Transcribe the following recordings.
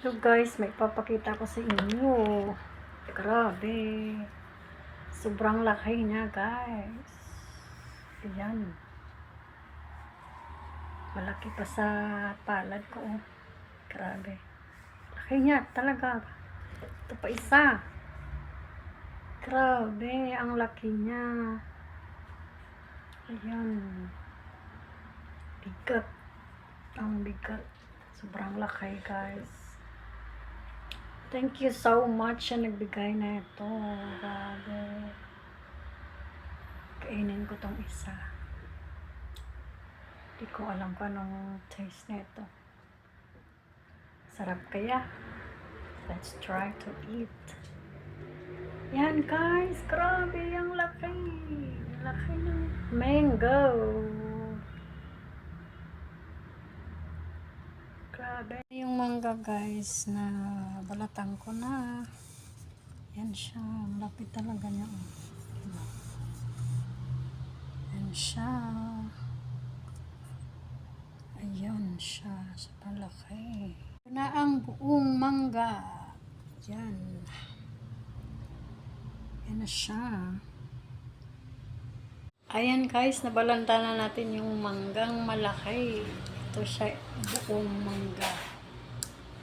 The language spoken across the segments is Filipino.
So guys, may papakita ko sa inyo. Grabe. Sobrang laki niya guys. Ayan. Malaki pa sa palad ko. Grabe. Laki niya talaga. Ito pa isa. Grabe. Ang laki niya. Ayan. Bigat. Ang bigat. Sobrang laki guys. Thank you so much sa nagbigay na ito. Grabe. Kainin ko tong isa. Hindi ko alam kung anong taste na ito. Sarap kaya? Let's try to eat. Yan guys. Grabe. Ang laki. Laki ng mango. Grabe. Yung mangga guys na balatan ko na. Yan siya. Ang laki talaga niya. Yan siya. Ayan siya. Sa palaki. Ito na ang buong mangga. Yan. Yan na siya. Ayan guys. Nabalanta na natin yung manggang malaki. Ito siya, buong mangga.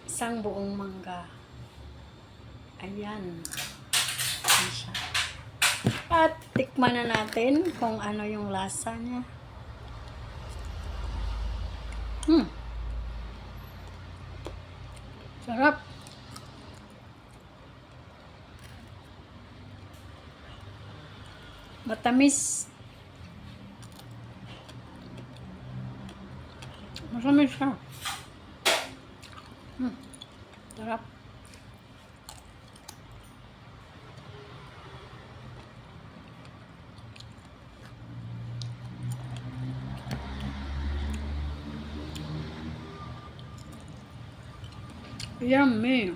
Isang buong mangga. Ayan. Ayan siya. At tikman na natin kung ano yung lasa niya. Sarap. Matamis. Masamis siya. Sarap. Yummy.